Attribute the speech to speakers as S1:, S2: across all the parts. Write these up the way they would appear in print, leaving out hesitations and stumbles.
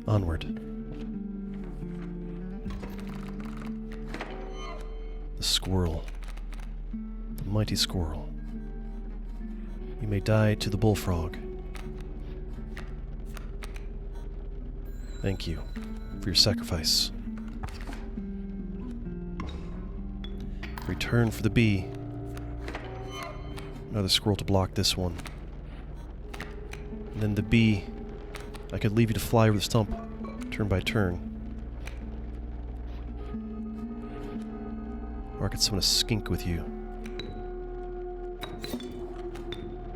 S1: Onward. The squirrel. The mighty squirrel. You may die to the bullfrog. Thank you for your sacrifice. Return for the bee. Another squirrel to block this one. And then the bee. I could leave you to fly over the stump, turn by turn. Or I could summon a skink with you.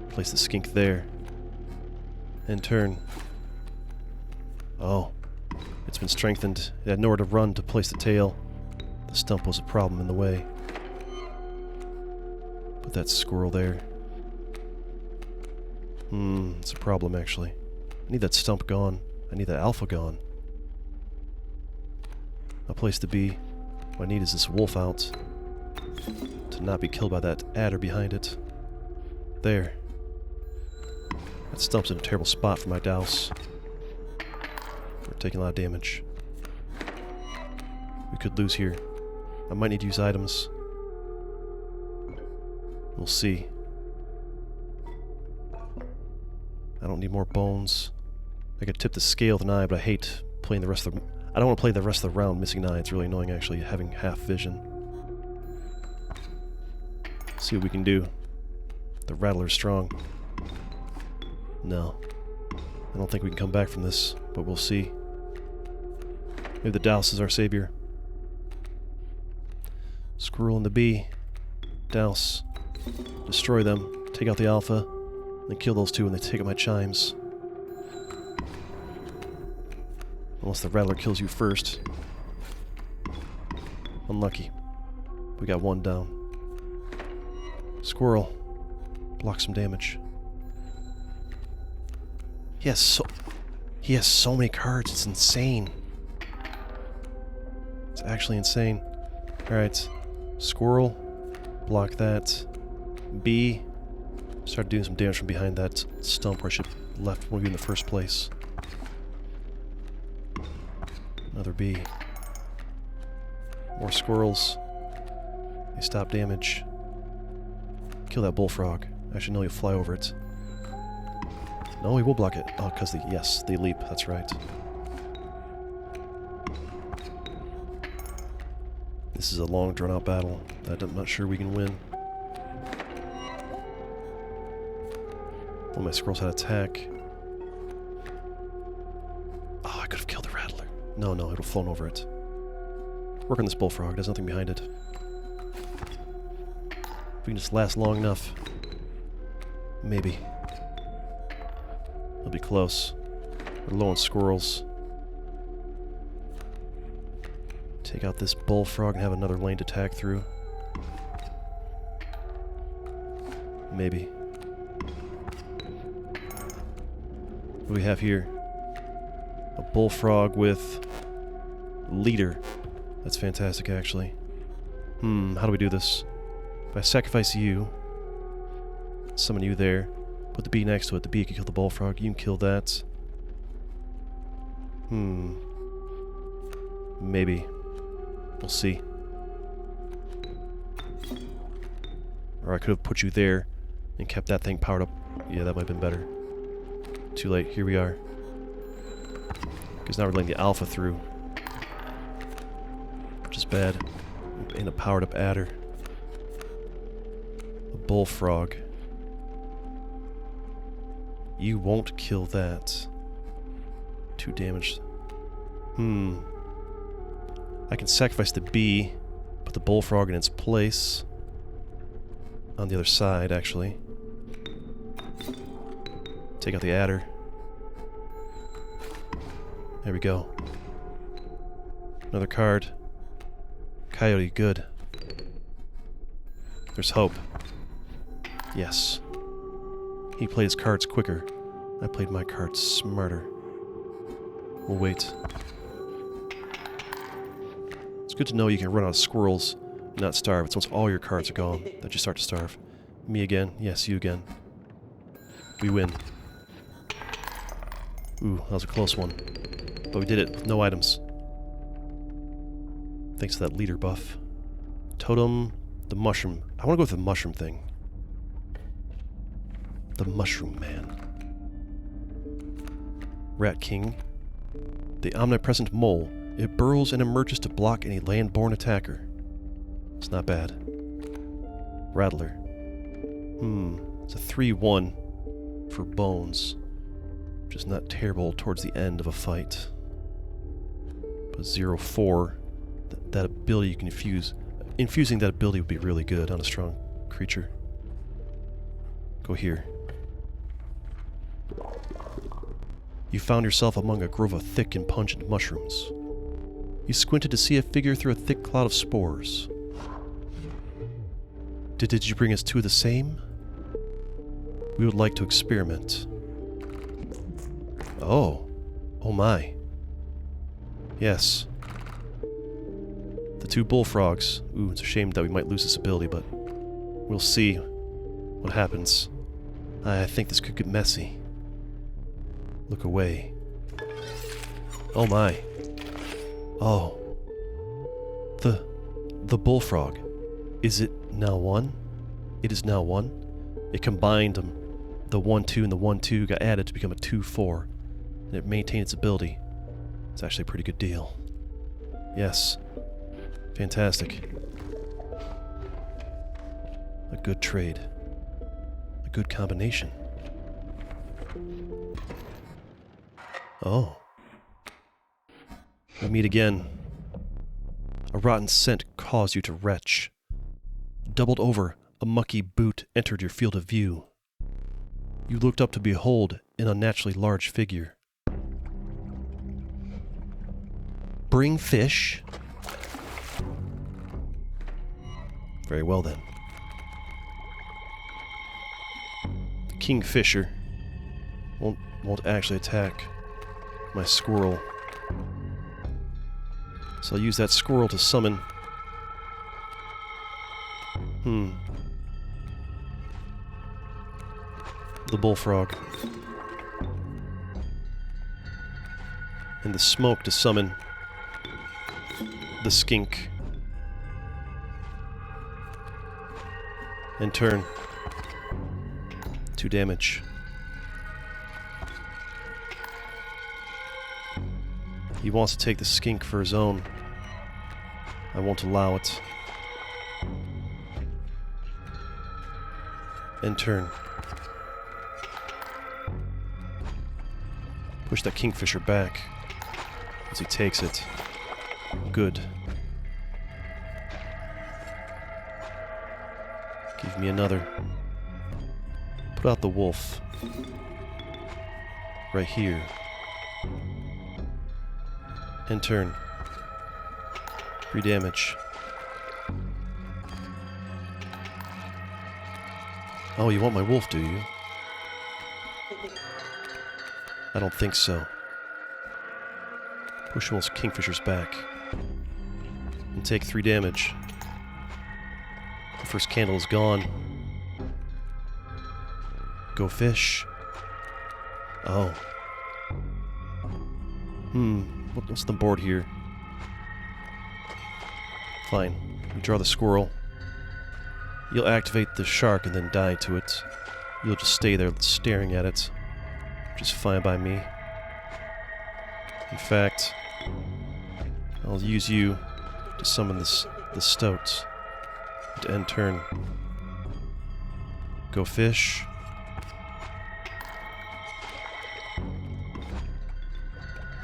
S1: Place the skink there. And turn. Oh. It's been strengthened. It had nowhere to run to place the tail. The stump was a problem in the way. Put that squirrel there. It's a problem actually. I need that stump gone. I need that alpha gone. I'll place the bee. What I need is this wolf out. To not be killed by that adder behind it. There. That stump's in a terrible spot for my douse. We're taking a lot of damage. We could lose here. I might need to use items. We'll see. I don't need more bones. I could tip the scale with an eye, but I hate playing the rest of the... I don't want to play the rest of the round missing an eye. It's really annoying, actually, having half vision. See what we can do. The rattler's strong. No. I don't think we can come back from this, but we'll see. Maybe the Douse is our savior. Squirrel and the bee. Douse. Destroy them. Take out the alpha. Then kill those two when they take out my chimes. Unless the rattler kills you first. Unlucky. We got one down. Squirrel. Block some damage. He has so many cards, it's insane. It's actually insane. Alright. Squirrel. Block that. Bee. Start doing some damage from behind that stump where I should have left one of you in the first place. Another bee. More squirrels. They stop damage. Kill that bullfrog. Actually, no, he'll fly over it. No, he will block it. Oh, because they leap. That's right. This is a long, drawn-out battle that I'm not sure we can win. One of my squirrels had attack. Oh, I could have killed the rattler. No, it would have flown over it. Work on this bullfrog. There's nothing behind it. If we can just last long enough. Maybe. It'll be close. We're low on squirrels. Take out this bullfrog and have another lane to attack through. Maybe. What do we have here? A bullfrog with leader. That's fantastic, actually. How do we do this? If I sacrifice you, summon you there, put the bee next to it, the bee can kill the bullfrog, you can kill that. Maybe. We'll see. Or I could have put you there and kept that thing powered up. Yeah, that might have been better. Too late. Here we are. Because now we're letting the alpha through. Which is bad. And a powered up adder. A bullfrog. You won't kill that. 2 damage. I can sacrifice the bee, put the bullfrog in its place. On the other side, actually. Take out the adder. There we go. Another card. Coyote, good. There's hope. Yes. He played his cards quicker. I played my cards smarter. We'll wait. It's good to know you can run out of squirrels and not starve. It's once all your cards are gone that you start to starve. Me again? Yes, you again. We win. Ooh, that was a close one. But we did it with no items. Thanks to that leader buff. Totem, the mushroom. I want to go with the mushroom thing. The mushroom man. Rat King. The omnipresent mole. It burrows and emerges to block any land-born attacker. It's not bad. Rattler. It's a 3-1 for bones. Which is not terrible towards the end of a fight. But 0-4, that ability you can infuse. Infusing that ability would be really good on a strong creature. Go here. You found yourself among a grove of thick and pungent mushrooms. You squinted to see a figure through a thick cloud of spores. Did you bring us two of the same? We would like to experiment. Oh. Oh my. Yes. The two bullfrogs. Ooh, it's a shame that we might lose this ability, but we'll see what happens. I think this could get messy. Look away. Oh my. Oh. The bullfrog. Is it now one? It is now one. It combined them. The 1-2 and the 1-2 got added to become a 2-4. And it maintained its ability. It's actually a pretty good deal. Yes. Fantastic. A good trade. A good combination. Oh. We meet again. A rotten scent caused you to retch. Doubled over, a mucky boot entered your field of view. You looked up to behold an unnaturally large figure. Bring fish? Very well then. The kingfisher won't actually attack my squirrel. So I'll use that squirrel to summon. The bullfrog. And the smoke to summon the skink. And turn. 2 damage. He wants to take the skink for his own. I won't allow it. End turn. Push that kingfisher back as he takes it. Good. Give me another. Put out the wolf. Right here. End turn. 3 damage. Oh, you want my wolf, do you? I don't think so. Push those kingfishers back. And take 3 damage. The first candle is gone. Go fish. Oh. What's on the board here? Fine. We draw the squirrel. You'll activate the shark and then die to it. You'll just stay there staring at it. Which is fine by me. In fact, I'll use you to summon the stoat. To end turn. Go fish.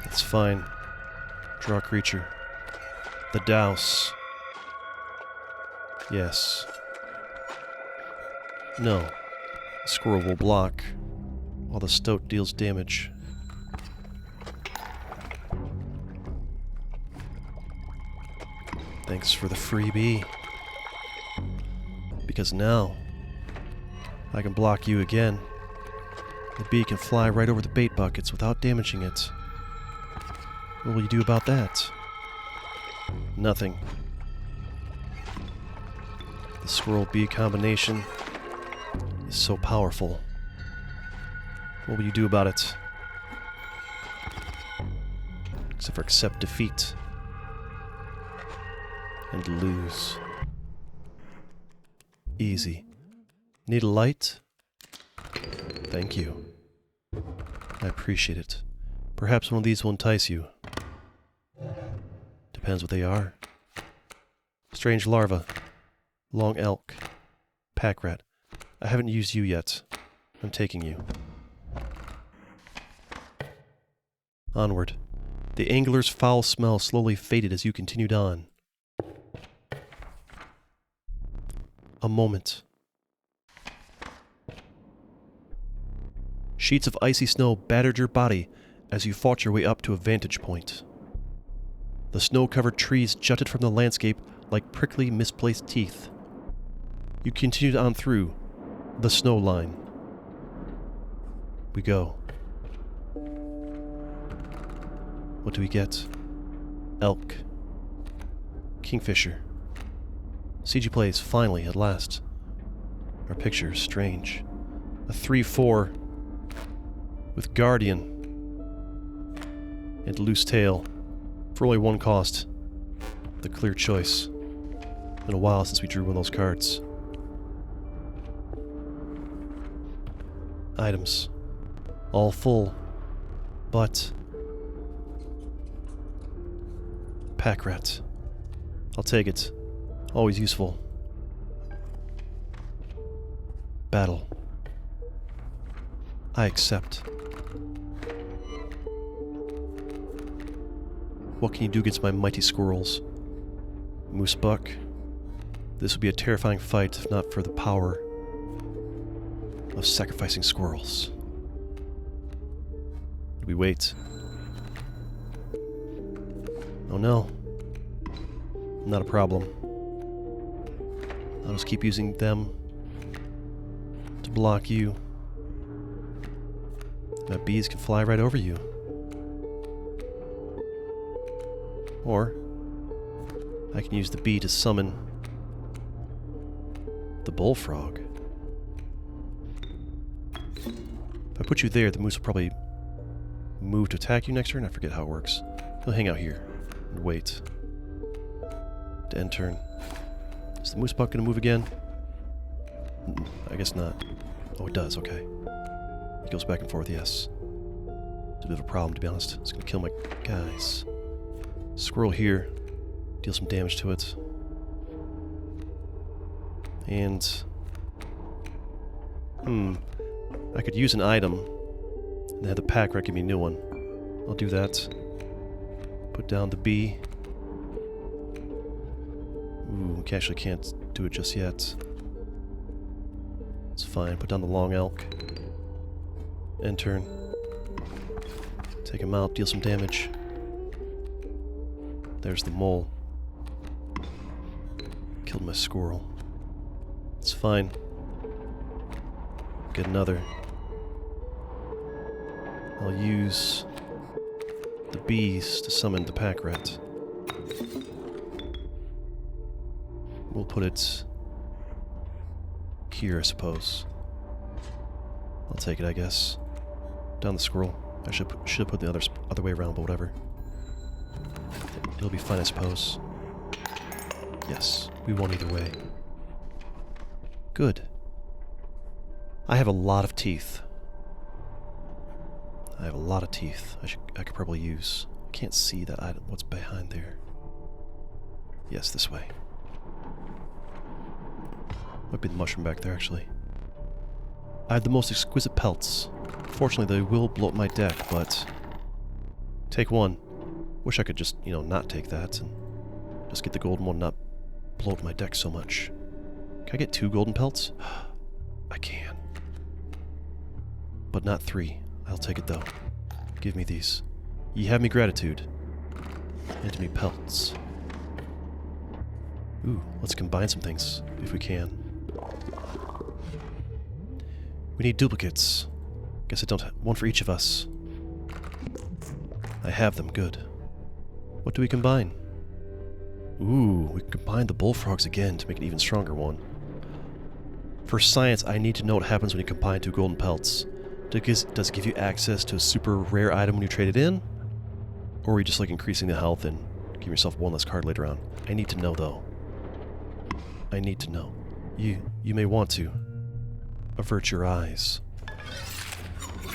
S1: That's fine. Draw a creature. The douse. Yes. No. The squirrel will block while the stoat deals damage. Thanks for the freebie. Because now I can block you again. The bee can fly right over the bait buckets without damaging it. What will you do about that? Nothing. The squirrel-bee combination is so powerful. What will you do about it? Except for accept defeat. And lose. Easy. Need a light? Thank you. I appreciate it. Perhaps one of these will entice you. Depends what they are. Strange larva. Long elk. Pack rat. I haven't used you yet. I'm taking you. Onward. The angler's foul smell slowly faded as you continued on. A moment. Sheets of icy snow battered your body as you fought your way up to a vantage point. The snow-covered trees jutted from the landscape like prickly, misplaced teeth. You continued on through the snow line. We go. What do we get? Elk. Kingfisher. CG Plays, finally, at last. Our picture is strange. A 3-4 with Guardian and Loose Tail for only one cost. The clear choice. Been a while since we drew one of those cards. Items. All full. But pack rat. I'll take it. Always useful. Battle. I accept. What can you do against my mighty squirrels? Moose buck. This would be a terrifying fight if not for the power of sacrificing squirrels. We wait. Oh no. Not a problem. I'll just keep using them to block you. My bees can fly right over you. Or I can use the bee to summon the bullfrog. If I put you there, the moose will probably move to attack you next turn. I forget how it works. He'll hang out here and wait to end turn. Is the moose buck going to move again? I guess not. Oh, it does. Okay. He goes back and forth, yes. It's a bit of a problem, to be honest. It's going to kill my guys. Squirrel here. Deal some damage to it. And I could use an item and have the pack rat give me a new one. I'll do that. Put down the bee. Ooh, we actually can't do it just yet. It's fine. Put down the long elk. End turn. Take him out, deal some damage. There's the mole. Killed my squirrel. It's fine. Get another. I'll use the bees to summon the pack rat. We'll put it here, I suppose. I'll take it, I guess. Down the squirrel. I should have put the other way around, but whatever. It'll be fine, I suppose. Yes, we won either way. Good. I have a lot of teeth. I have a lot of teeth I could probably use. I can't see that item. What's behind there? Yes, this way. Might be the mushroom back there, actually. I have the most exquisite pelts. Fortunately, they will blow up my deck, but... Take one. Wish I could just, not take that and just get the golden one, not blow up my deck so much. Can I get 2 golden pelts? I can. But not 3. I'll take it, though. Give me these. Ye have me gratitude. And me pelts. Ooh, let's combine some things, if we can. We need duplicates. Guess I don't have one for each of us. I have them, good. What do we combine? Ooh, we can combine the bullfrogs again to make an even stronger one. For science, I need to know what happens when you combine 2 golden pelts. Does it give you access to a super rare item when you trade it in? Or are you just like increasing the health and give yourself one less card later on? I need to know, though. I need to know. You may want to avert your eyes.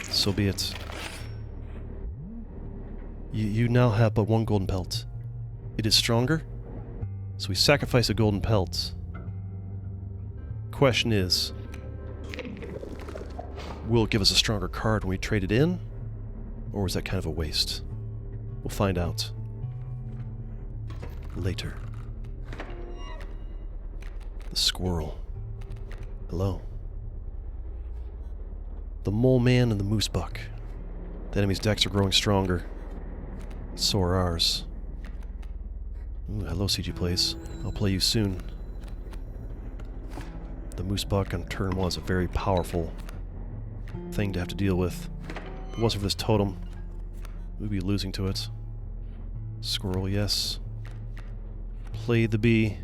S1: So be it. You now have but one golden pelt. It is stronger, so we sacrifice a golden pelt. Question is, will it give us a stronger card when we trade it in? Or is that kind of a waste? We'll find out later. The squirrel. Hello. The mole man and the moose buck. The enemy's decks are growing stronger. So are ours. Ooh, hello, CG Plays. I'll play you soon. The moose buck on turn 1 is a very powerful thing to have to deal with. If it wasn't for this totem, we'd be losing to it. Squirrel, yes. Play the bee.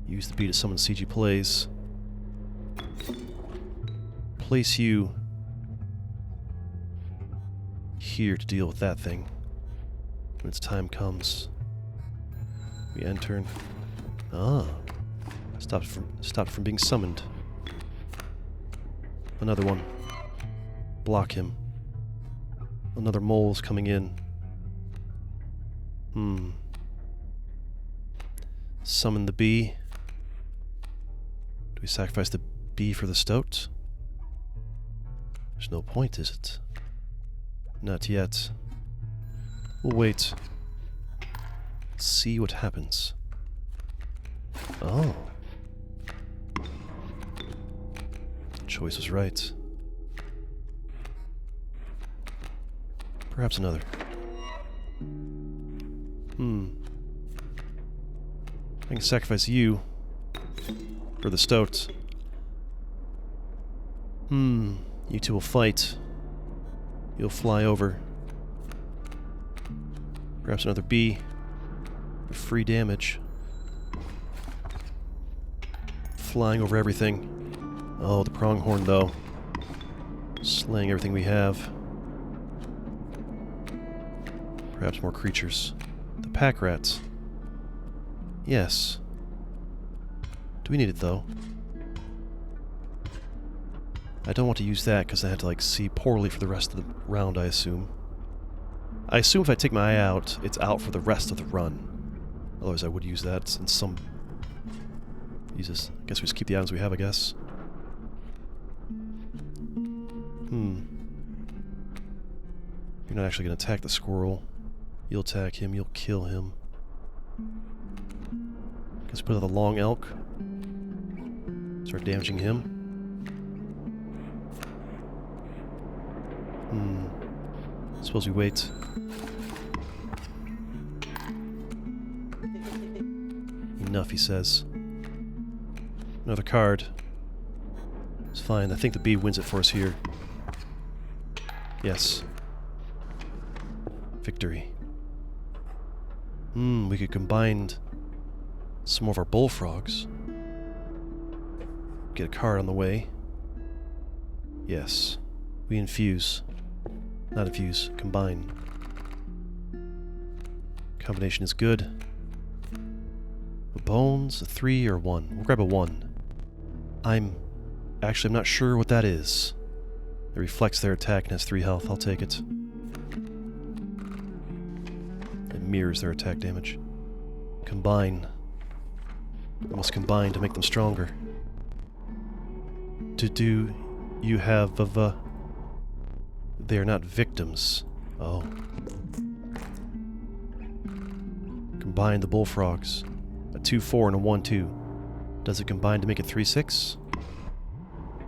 S1: Use the bee to summon CG Plays. Place you here to deal with that thing. When its time comes, we end turn. Ah. Stopped from being summoned. Another one. Block him. Another mole's coming in. Summon the bee. Do we sacrifice the bee for the stoat? There's no point, is it? Not yet. We'll wait. See what happens. Oh. The choice was right. Perhaps another. I can sacrifice you for the stoat. You two will fight. You'll fly over. Perhaps another bee. For free damage. Flying over everything. Oh, the pronghorn, though. Slaying everything we have. Perhaps more creatures. The pack rats. Yes. Do we need it, though? I don't want to use that because I had to, like, see poorly for the rest of the round, I assume. I assume if I take my eye out, it's out for the rest of the run. Otherwise I would use that in some... Jesus. I guess we just keep the items we have, I guess. You're not actually going to attack the squirrel. You'll attack him, you'll kill him. Guess put out the long elk. Start damaging him. Suppose we wait. Enough, he says. Another card. It's fine. I think the bee wins it for us here. Yes. Victory. We could combine some of our bullfrogs. Get a card on the way. Yes. We infuse. Not infuse. Combine. Combination is good. A bones, a 3, or 1. We'll grab a 1. I'm not sure what that is. It reflects their attack and has 3 health. I'll take it. It mirrors their attack damage. Combine. We must combine to make them stronger. Do you have they are not victims. Oh. Combine the bullfrogs. A 2-4 and a 1-2. Does it combine to make it 3-6?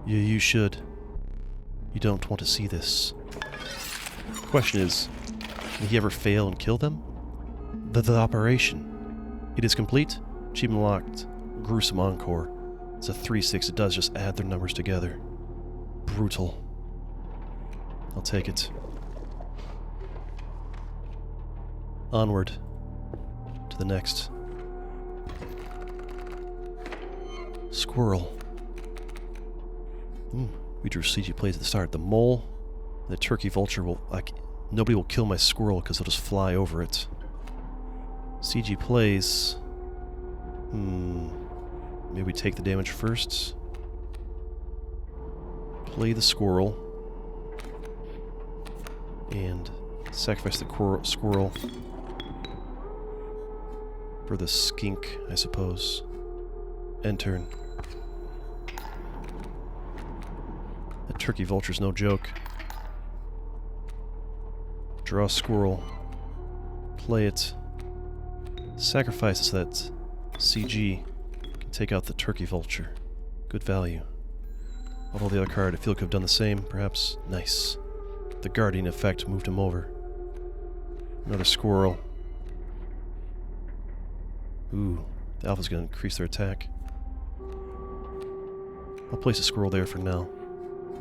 S1: You should. You don't want to see this. Question is, can he ever fail and kill them? The operation. It is complete. Achievement locked. Gruesome encore. It's a 3-6. It does just add their numbers together. Brutal. I'll take it. Onward. To the next. Squirrel. We drew CG plays at the start. The mole, the turkey vulture will... Nobody will kill my squirrel because they'll just fly over it. CG plays. Maybe we take the damage first. Play the squirrel. And sacrifice the squirrel. For the skink, I suppose. End turn. That turkey vulture's no joke. Draw a squirrel. Play it. Sacrifice it so that CG can take out the turkey vulture. Good value. Although the other card, I feel, could have done the same, perhaps. Nice. The guardian effect moved him over. Another squirrel. Ooh, the alpha's going to increase their attack. I'll place a squirrel there for now.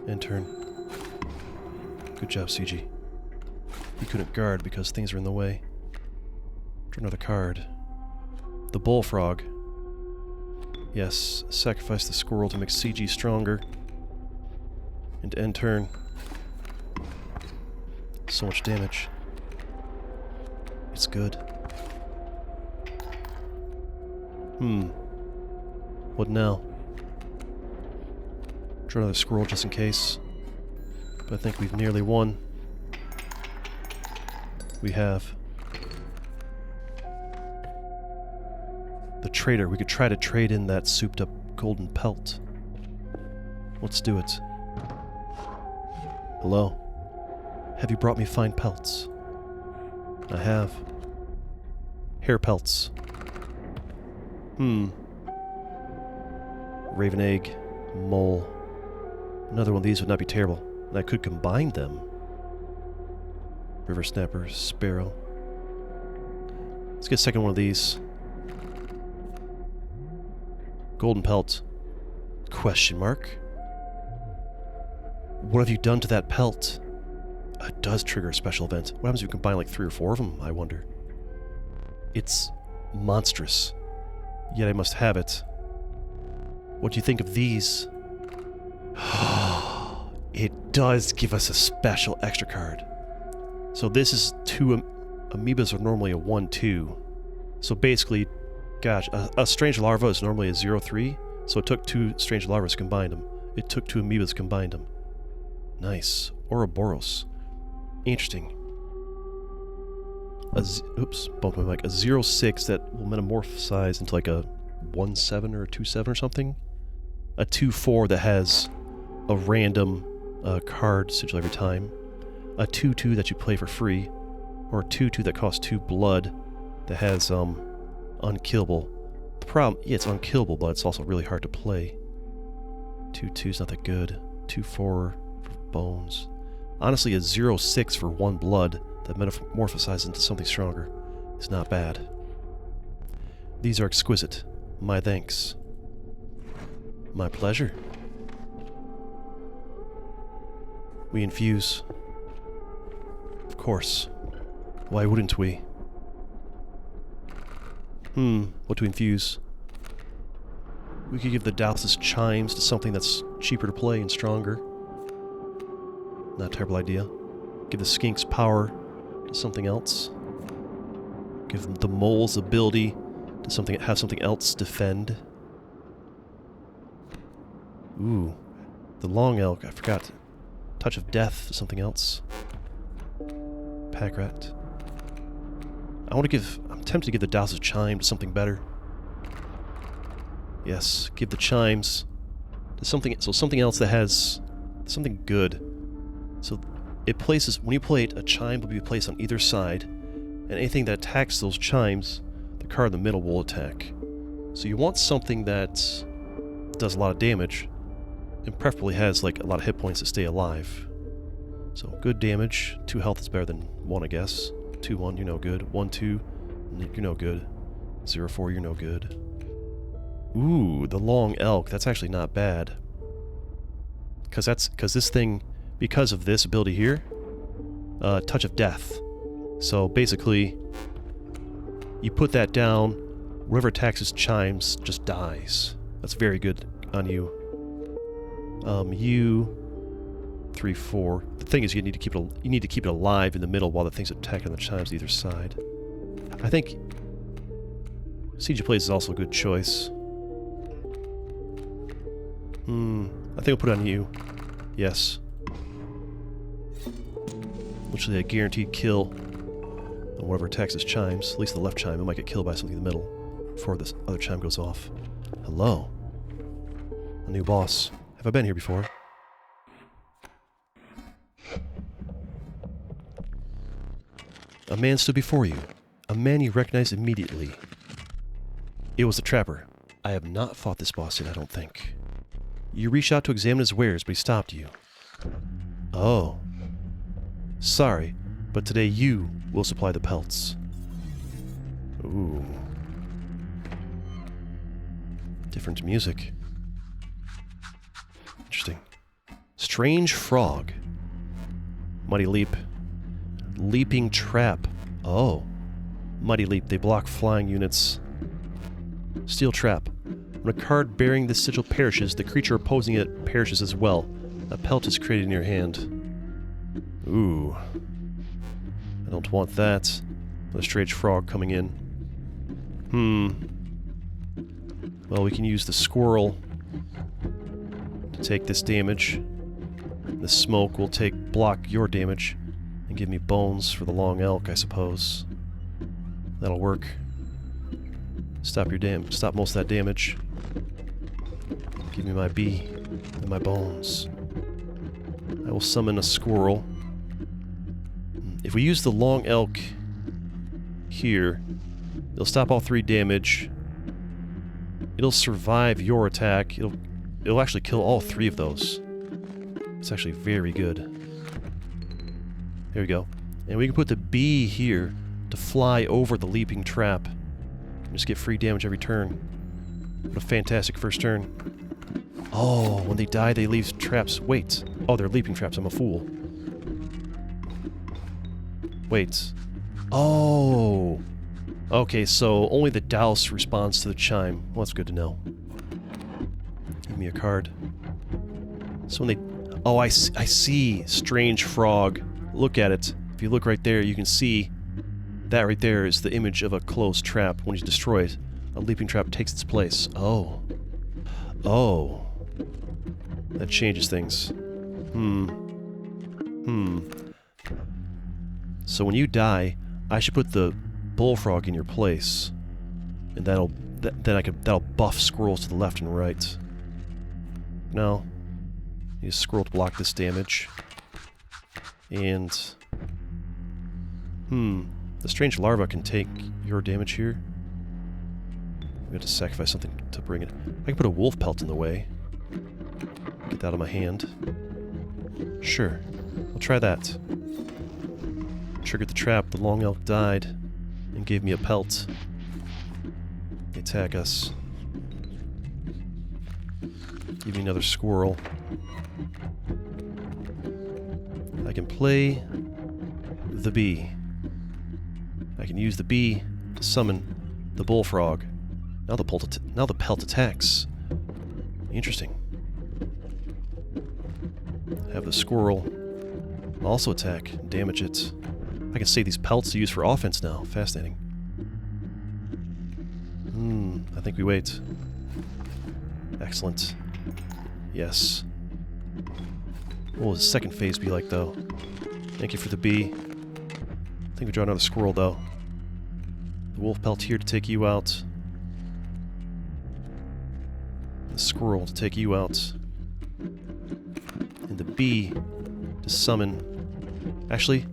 S1: End turn. Good job, CG. He couldn't guard because things are in the way. Draw another card. The bullfrog. Yes, sacrifice the squirrel to make CG stronger. And end turn. So much damage. It's good. What now? Draw another squirrel just in case. But I think we've nearly won. We have. The trader. We could try to trade in that souped up golden pelt. Let's do it. Hello? Have you brought me fine pelts? I have. Hair pelts. Raven egg. Mole. Another one of these would not be terrible. And I could combine them. River snapper. Sparrow. Let's get a second one of these. Golden pelt. Question mark. What have you done to that pelt? It does trigger a special event. What happens if you combine like 3 or 4 of them, I wonder? It's monstrous. Yet I must have it. What do you think of these? It does give us a special extra card. So this is 2 amoebas are normally a 1-2. So basically, gosh, a strange larva is normally a 0-3. So it took 2 strange larvas to combine them. It took 2 amoebas to combine them. Nice. Ouroboros. Interesting. Oops, bumped my mic. A 0-6 that will metamorphosize into like a 1-7 or a 2-7 or something. A 2-4 that has a random card sigil every time. A 2-2 that you play for free. Or a 2-2 that costs 2 blood that has unkillable. The problem, yeah, it's unkillable, but it's also really hard to play. 2-2's not that good. 2-4 for bones. Honestly, a 0-6 for 1 blood that metamorphosizes into something stronger is not bad. These are exquisite. My thanks. My pleasure. We infuse. Of course. Why wouldn't we? What to infuse? We could give the Dallas's chimes to something that's cheaper to play and stronger. Not a terrible idea. Give the skinks power to something else. Give the mole's ability to something, have something else defend. Ooh, the long elk, I forgot. Touch of death to something else. Pack rat. I'm tempted to give the Dallas's chime to something better. Yes, give the chimes to something else that has something good. So it places, when you play it, a chime will be placed on either side, and anything that attacks those chimes, the card in the middle will attack. So you want something that does a lot of damage, and preferably has like a lot of hit points to stay alive. So good damage, 2 health is better than 1, I guess. 2-1, you're no good. 1-2, you're no good. 0-4, you're no good. Ooh, the long elk, that's actually not bad. Because this thing, because of this ability here, touch of death. So basically, you put that down, whoever attacks his chimes just dies. That's very good on you. 3, 4. The thing is, you need to keep it alive in the middle while the thing's attacking the chimes either side. I think Siege of Plays is also a good choice. I think I'll put it on you. Yes. Literally a guaranteed kill on whatever attacks his chimes. At least the left chime. It might get killed by something in the middle before this other chime goes off. Hello. A new boss. Have I been here before? A man stood before you. A man you recognized immediately. It was the Trapper. I have not fought this boss yet, I don't think. You reached out to examine his wares, but he stopped you. Oh. Sorry, but today you will supply the pelts. Ooh. Different music. Interesting. Strange Frog. Mighty Leap. Leaping Trap. Oh. Mighty Leap. They block flying units. Steel Trap. When a card bearing this sigil perishes, the creature opposing it perishes as well. A pelt is created in your hand. Ooh. I don't want that. Another strange frog coming in. Well, we can use the squirrel to take this damage. The smoke will block your damage and give me bones for the long elk, I suppose. That'll work. Stop most of that damage. Give me my bee and my bones. I will summon a squirrel. If we use the long elk here, it'll stop all 3 damage. It'll survive your attack. It'll actually kill all 3 of those. It's actually very good. There we go. And we can put the bee here to fly over the leaping trap. Just get free damage every turn. What a fantastic first turn. Oh, when they die, they leave traps. Wait. Oh, they're leaping traps. I'm a fool. Wait. Oh. Okay, so only the douse responds to the chime. Well, that's good to know. Give me a card. So when they... Oh, I see. Strange Frog. Look at it. If you look right there, you can see that right there is the image of a closed trap. When you destroy it, a leaping trap takes its place. Oh. Oh. That changes things. So when you die, I should put the bullfrog in your place. And that'll buff squirrels to the left and right. No. Use squirrel to block this damage. And... the strange larva can take your damage here. I'm going to sacrifice something to bring it. I can put a wolf pelt in the way. Get that out of my hand. Sure. I'll try that. Triggered the trap. The long elk died and gave me a pelt. They attack us. Give me another squirrel. I can play the bee. I can use the bee to summon the bullfrog. Now the pelt attacks. Interesting. Have the squirrel also attack, damage it. I can save these pelts to use for offense now. Fascinating. I think we wait. Excellent. Yes. What will the second phase be like, though? Thank you for the bee. I think we draw another squirrel, though. The wolf pelt here to take you out. The squirrel to take you out. And the bee to summon... Actually,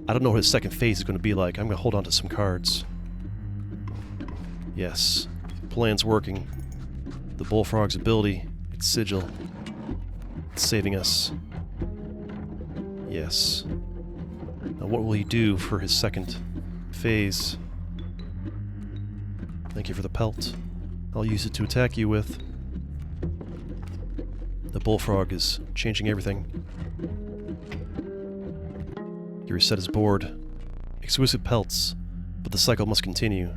S1: I don't know what his second phase is going to be like. I'm going to hold on to some cards. Yes. Plan's working. The bullfrog's ability, its sigil. It's saving us. Yes. Now what will he do for his second phase? Thank you for the pelt. I'll use it to attack you with. The bullfrog is changing everything. You reset his board. Exclusive pelts, but the cycle must continue.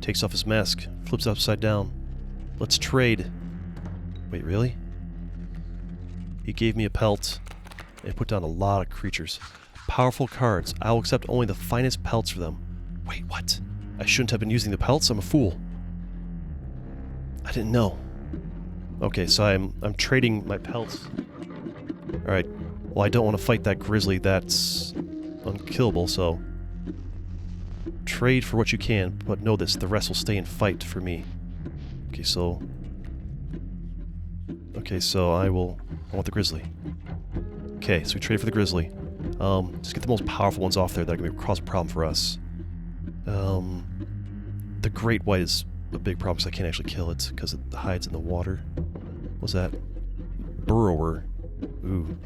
S1: Takes off his mask, flips upside down. Let's trade. Wait, really? He gave me a pelt and put down a lot of creatures. Powerful cards. I will accept only the finest pelts for them. Wait, what? I shouldn't have been using the pelts? I'm a fool. I didn't know. Okay, so I'm trading my pelts. Alright. Well, I don't want to fight that grizzly. That's unkillable, so... Trade for what you can, but know this. The rest will stay and fight for me. Okay, so... I want the grizzly. Okay, so we trade for the grizzly. Just get the most powerful ones off there that are going to cause a problem for us. The great white is a big problem because I can't actually kill it because it hides in the water. What's that? Burrower. Ooh.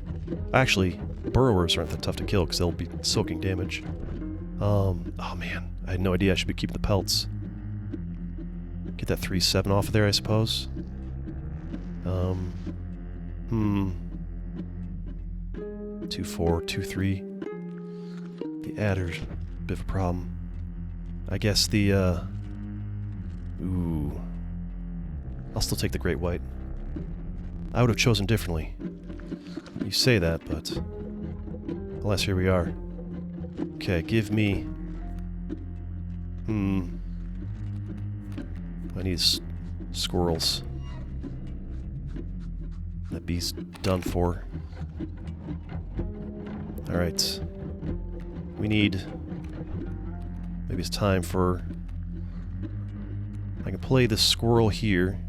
S1: Actually, burrowers aren't that tough to kill because they'll be soaking damage. Oh man, I had no idea I should be keeping the pelts. Get that 3/7 off of there, I suppose. 2/4, 2/3. The adder's a bit of a problem. I guess the, ooh. I'll still take the great white. I would have chosen differently. You say that, but... Alas, here we are. Okay, give me... I need squirrels. That bee's done for. Alright. We need... Maybe it's time for... I can play this squirrel here.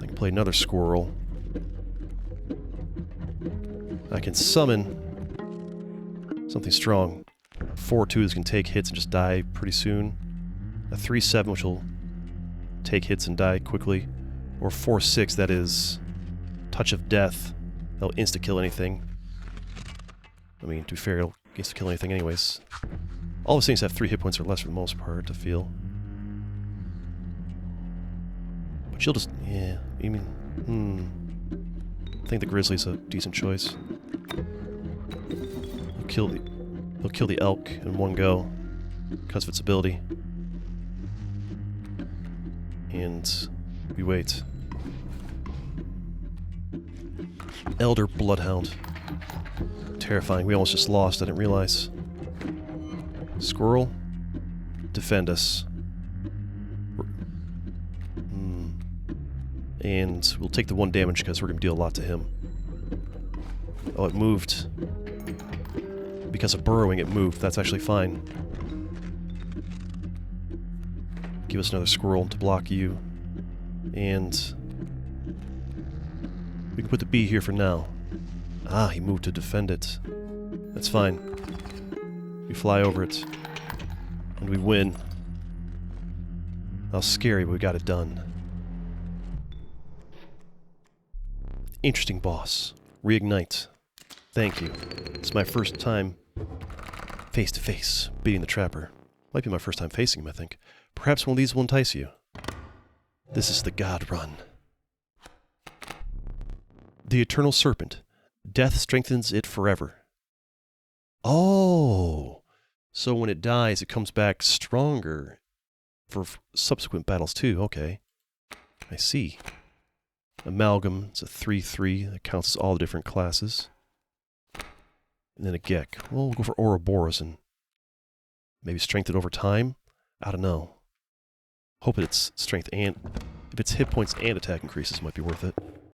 S1: I can play another squirrel. I can summon something strong. 4/2s can take hits and just die pretty soon. A 3/7 which will take hits and die quickly. Or 4/6 that is Touch of Death. That'll insta-kill anything. I mean, to be fair, it'll insta-kill anything anyways. All those things have 3 hit points or less for the most part, to feel. But she'll just... yeah, I mean... I think the grizzly's a decent choice. He'll kill the elk in one go because of its ability. And we wait. Elder Bloodhound. Terrifying. We almost just lost. I didn't realize. Squirrel. Defend us. And we'll take the 1 damage because we're going to deal a lot to him. Oh, it moved. Because of burrowing, it moved. That's actually fine. Give us another squirrel to block you. And... we can put the bee here for now. Ah, he moved to defend it. That's fine. We fly over it. And we win. That was scary, but we got it done. Interesting boss. Reignite. Thank you. It's my first time face to face beating the Trapper. Might be my first time facing him, I think. Perhaps one of these will entice you. This is the God Run. The Eternal Serpent. Death strengthens it forever. Oh! So when it dies, it comes back stronger for subsequent battles too. Okay. I see. Amalgam, it's a 3/3 that counts as all the different classes. And then a Gek. Well, we'll go for Ouroboros and maybe strength it over time? I don't know. Hope it's strength and... if it's hit points and attack increases, might be worth it.